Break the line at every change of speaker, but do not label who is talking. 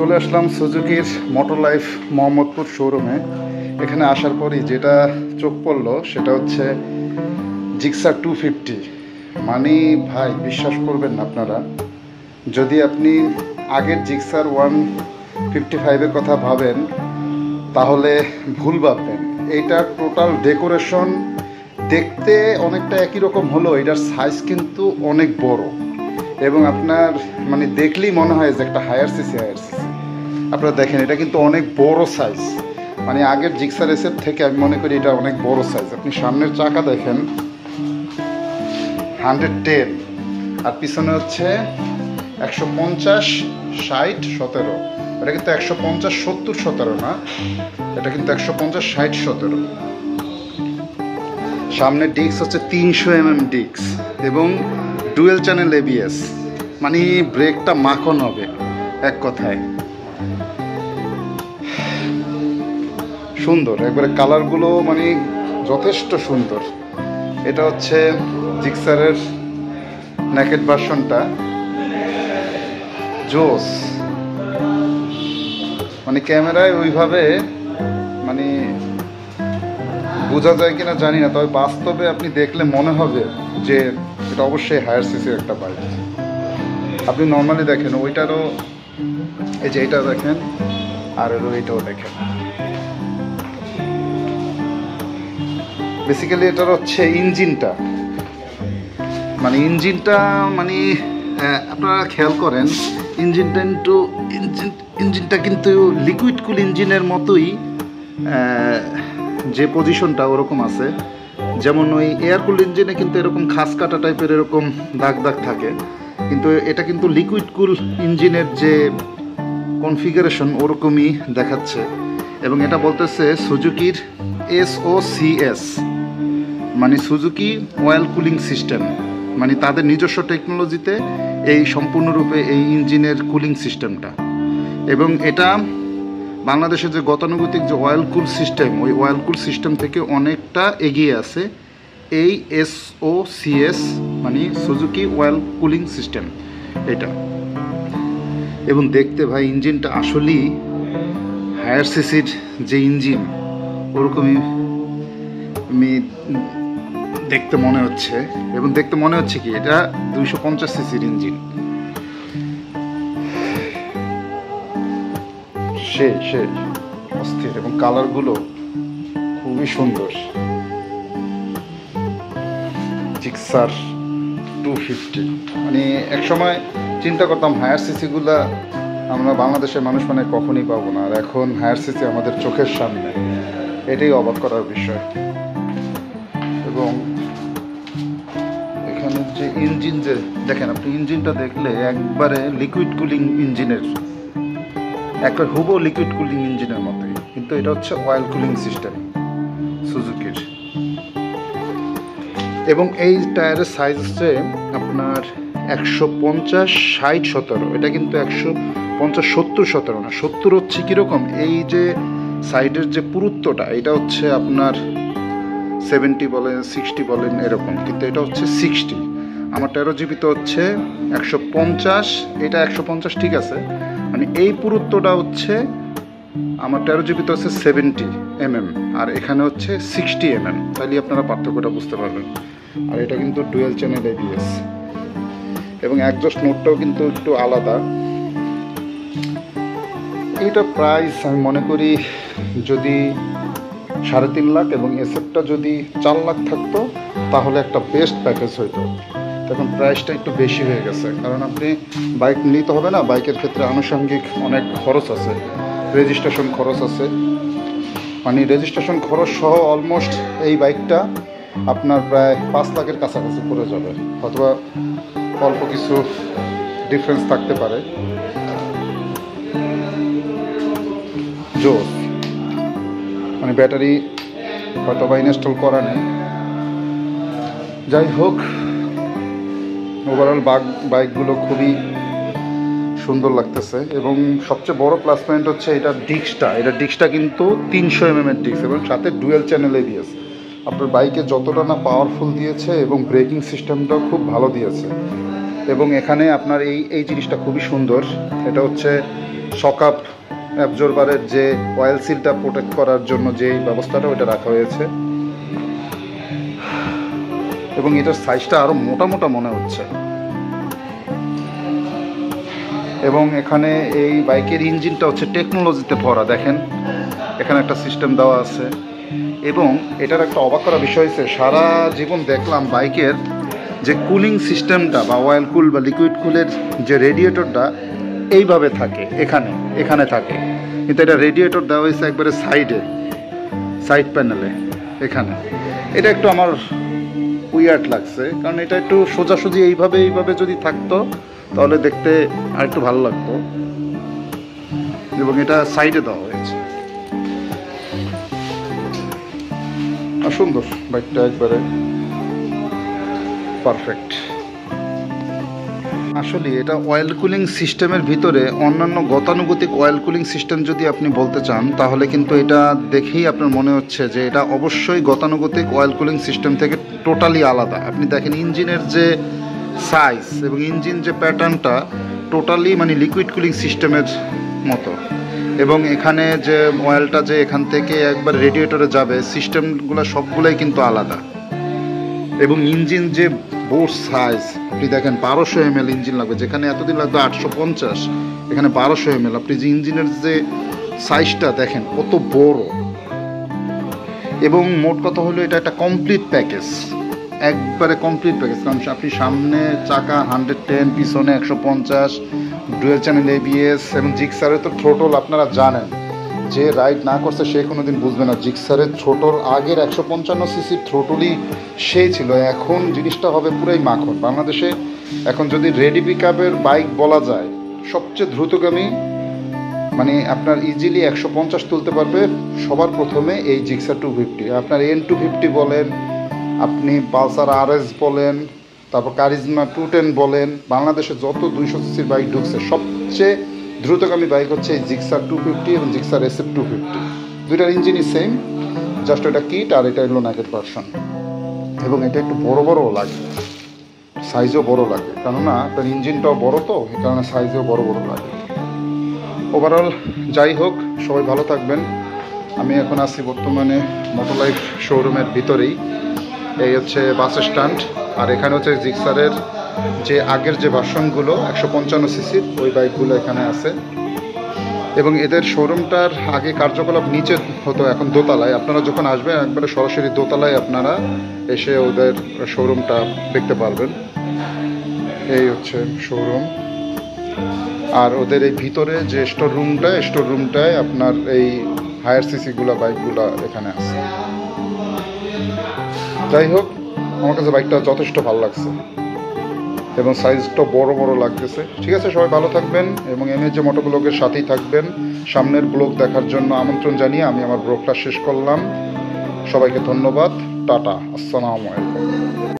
চলে আসলাম সুজুকির motor life Mohammadpur শোরুমে। এখানে আসার পরই যেটা চোখ পড়লো সেটা হচ্ছে জিক্সার 250। মানে ভাই বিশ্বাস করবেন না আপনারা, যদি আপনি আগের জিক্সার 155-এর কথা ভাবেন তাহলে ভুল ভাববেন। এইটার টোটাল ডেকোরেশন দেখতে অনেকটা একই রকম হলো, এটার সাইজ কিন্তু অনেক বড় এবং আপনার মানে দেখলেই মনে হয় যে একটা হায়ার সিসি। আপনারা দেখেন এটা কিন্তু অনেক বড় সাইজ, মানে আগের জিক্সার এসএফ থেকে আমি মনে করি এটা অনেক বড় সাইজ। আপনি সামনের চাকা দেখেন 110 আর পিছনে হচ্ছে 150, 60, 17। এটা কিন্তু 150, 70, 17 না, এটা কিন্তু 150, 60, 17। সামনে ডিস্ক হচ্ছে 300 mm ডিস্ক এবং ডুয়েল চ্যানেল ABS, মানে ব্রেকটা মাখন হবে এক কথায়। সুন্দর একবারে, কালারগুলো মানে যথেষ্ট সুন্দর। এটা হচ্ছে জিক্সারের নেকেড ভার্সনটা, জোস। মানে ক্যামেরায় ওইভাবে মানে বোঝা যায় কিনা জানি না, তবে বাস্তবে আপনি দেখলে মনে হবে যে এটা অবশ্যই হায়ার সিসির একটা বাইক। আপনি নর্মালি দেখেন ওইটারও, এই যে এটা দেখেন আর এইটাও দেখেন। বেসিক্যালি এটার হচ্ছে ইঞ্জিনটা, মানে আপনারা খেয়াল করেন ইঞ্জিনটা কিন্তু লিকুইড কুল ইঞ্জিনের মতোই, যে পজিশনটা ওরকম আছে। যেমন ওই এয়ার কুল ইঞ্জিনে কিন্তু এরকম খাস কাটা টাইপের এরকম দাগ দাগ থাকে, কিন্তু এটা কিন্তু লিকুইড কুল ইঞ্জিনের যে কনফিগারেশন ওরকমই দেখাচ্ছে। এবং এটা বলতেছে সুজুকির SOCS, মানে সুজুকি অয়েল কুলিং সিস্টেম, মানে তাদের নিজস্ব টেকনোলজিতে এই সম্পূর্ণরূপে এই ইঞ্জিনের কুলিং সিস্টেমটা। এবং এটা বাংলাদেশের যে গতানুগতিক যে অয়েল কুল সিস্টেম, ওই অয়েল কুল সিস্টেম থেকে অনেকটা এগিয়ে আছে এই SOCS, মানে সুজুকি অয়েল কুলিং সিস্টেম এটা। এবং দেখতে ভাই ইঞ্জিনটা আসলেই হায়ার সিসির যে ইঞ্জিন ওরকমই দেখতে মনে হচ্ছে। এবং দেখতে মনে হচ্ছে কি এটা 250 সিসির ইঞ্জিন। সেই অস্থির, এবং কালারগুলো খুবই সুন্দর। জিক্সার 250, মানে একসময় চিন্তা করতাম হায়ার সিসিগুলা আমরা বাংলাদেশের মানুষ মানে কখনই পাবো না, আর এখন হায়ার সিসি আমাদের চোখের সামনে, এটাই অবাক করার বিষয়। এবং এখানে যে ইঞ্জিন, যে দেখেন আপনি ইঞ্জিনটা দেখলে একবারে লিকুইড কুলিং ইঞ্জিনের, একটা হুবো লিকুইড কুলিং ইঞ্জিনের মতোই, কিন্তু এটা হচ্ছে অয়েল কুলিং সিস্টেম সুজুকির। এবং এই টায়ারের সাইজ হচ্ছে আপনার 150, 60, 17। এটা কিন্তু 150, 70, 17 না, 70 হচ্ছে কীরকম, এই যে সাইডের যে পুরুত্বটা এটা হচ্ছে আপনার 70 বলেন, 60 বলেন এরকম, কিন্তু এটা হচ্ছে 60। আমার 13 GB তো হচ্ছে 150, এটা 150 ঠিক আছে, মানে এই পুরুত্বটা হচ্ছে আমার 13 GB তো হচ্ছে 70 mm আর এখানে হচ্ছে 60 mm, তাহলে আপনারা পার্থক্যটা বুঝতে পারবেন। আর এটা কিন্তু ডুয়েল চ্যানেল ABS, এবং একজস্ট নোটটাও কিন্তু একটু আলাদা। এইটা প্রাইস আমি মনে করি যদি 3.5 লাখ এবং এসএফটা যদি 4 লাখ থাকতো তাহলে একটা বেস্ট প্যাকেজ হইতো। এখন প্রাইসটা একটু বেশি হয়ে গেছে, কারণ আপনি বাইক নিতে হবে না, বাইকের ক্ষেত্রে আনুষঙ্গিক অনেক খরচ আছে, রেজিস্ট্রেশন খরচ আছে, মানে রেজিস্ট্রেশন খরচ সহ অলমোস্ট এই বাইকটা আপনার প্রায় 5 লাখের কাছাকাছি পড়ে যাবে, অথবা অল্প কিছু ডিফারেন্স থাকতে পারে। জোস, মানে ব্যাটারি হয়তো বা ইনস্টল করা নেই। যাই হোক, ওভারঅল বাইকগুলো খুবই সুন্দর লাগতেছে। এবং সবচেয়ে বড় প্লাস পয়েন্ট হচ্ছে এটা ডিস্কটা কিন্তু 300 mm এর ডিস্ক এবং সাথে ডুয়েল চ্যানেল ABS। আপনার বাইকে যতটা না পাওয়ারফুল দিয়েছে এবং ব্রেকিং সিস্টেমটাও খুব ভালো দিয়েছে। এবং এখানে আপনার এই জিনিসটা খুবই সুন্দর, এটা হচ্ছে শকআপ অ্যাবজর্বারের যে অয়েল সিলটা প্রোটেক্ট করার জন্য যে ব্যবস্থাটা ওটা রাখা হয়েছে, এবং এটার সাইজটা আরও মোটা মোটা মনে হচ্ছে। এবং এখানে এই বাইকের ইঞ্জিনটা হচ্ছে টেকনোলজিতে ভরা, দেখেন এখানে একটা সিস্টেম দেওয়া আছে। এবং এটার একটা অবাক করা বিষয় হচ্ছে, সারা জীবন দেখলাম বাইকের যে কুলিং সিস্টেমটা বা অয়েল কুল বা লিকুইড কুলের যে রেডিয়েটরটা এইভাবে থাকে, এখানে থাকে, কিন্তু এটা রেডিয়েটর দেওয়া হয়েছে একবারে সাইড প্যানেলে এখানে। এটা একটু আমার উইয়ার্ড লাগছে, কারণ এটা একটু সোজাসুজি এইভাবে যদি থাকতো তাহলে দেখতে আর একটু ভালো লাগতো, এবং এটা সাইডে দেওয়া হয়েছে। আর সুন্দর, বাইকটা একবারে পারফেক্ট। আসলে এটা অয়েল কুলিং সিস্টেমের ভিতরে অন্যান্য গতানুগতিক অয়েল কুলিং সিস্টেম যদি আপনি বলতে চান, তাহলে কিন্তু এটা দেখেই আপনার মনে হচ্ছে যে এটা অবশ্যই গতানুগতিক অয়েল কুলিং সিস্টেম থেকে টোটালি আলাদা। আপনি দেখেন ইঞ্জিনের যে সাইজ এবং ইঞ্জিন যে প্যাটার্নটা টোটালি মানে লিকুইড কুলিং সিস্টেমের মতো, এবং এখানে যে অয়েলটা যে এখান থেকে একবার রেডিয়েটরে যাবে, সিস্টেমগুলো সবগুলোই কিন্তু আলাদা। এবং ইঞ্জিন যে বোর সাইজ আপনি দেখেন 1200 ml ইঞ্জিন লাগবে, যেখানে এতদিন লাগবে 850, এখানে 1200 ml। আপনি যে ইঞ্জিনের যে সাইজটা দেখেন কত বড়। এবং মোট কথা হলো এটা একটা কমপ্লিট প্যাকেজ, একবারে কমপ্লিট প্যাকেজ। কারণ আপনি সামনে চাকা 110, পিছনে 150, ডুয়েল চ্যানেল ABS, এবং জিক্সারের তো থ্রোটল আপনারা জানেন, যে রাইড না করছে সে কোনো দিন বুঝবে না। জিক্সারের থ্রোটল আগের 155 সিসির থ্রোটলই সেই ছিল, এখন জিনিসটা হবে পুরাই মাখন। বাংলাদেশে এখন যদি রেডি পিক আপের বাইক বলা যায় সবচেয়ে দ্রুতগামী, মানে আপনার ইজিলি 150 তুলতে পারবে সবার প্রথমে এই জিক্সার 250। আপনার N250 বলেন, আপনি পালসার RS বলেন, তারপর কারিজমা 210 বলেন, বাংলাদেশে যত 200 সিসির বাইক ঢুকছে সবচেয়ে দ্রুতগামী বাইক হচ্ছে এই জিক্সার 250 এবং জিক্সার SF 250। দুইটার ইঞ্জিনই সেম, জাস্ট এটা কিট আর এটা হলো নেকেড ভার্সন। এবং এটা একটু বড় লাগে, সাইজও বড় লাগে, কেননা আপনার ইঞ্জিনটাও বড়, তো এই কারণে সাইজও বড় লাগে। ওভারঅল যাই হোক, সবাই ভালো থাকবেন। আমি এখন আছি বর্তমানে মোটোলাইফ শোরুমের ভিতরেই। এই হচ্ছে বাস স্ট্যান্ড, আর এখানে হচ্ছে জিক্সারের যে আগের যে ভার্সনগুলো 155 সিসির ওই বাইকগুলো এখানে আছে। এবং এদের শোরুমটার আগে কার্যকলাপ নিচে হতো, এখন দোতলায়। আপনারা যখন আসবেন একবারে সরাসরি দোতলায় আপনারা এসে ওদের শোরুমটা দেখতে পারবেন। এই হচ্ছে শোরুম, আর ওদের এই ভিতরে যে স্টোর রুমটায় আপনার এই হায়ার সিসিগুলো বাইকগুলো এখানে আছে। যাই হোক, আমার কাছে বাইকটা যথেষ্ট ভালো লাগছে এবং সাইজটা বড় লাগতেছে। ঠিক আছে, সবাই ভালো থাকবেন এবং MAJ মোটো ব্লগের সাথেই থাকবেন। সামনের ব্লগ দেখার জন্য আমন্ত্রণ জানিয়ে আমি আমার ব্লগটা শেষ করলাম। সবাইকে ধন্যবাদ, টাটা, আসসালামু আলাইকুম।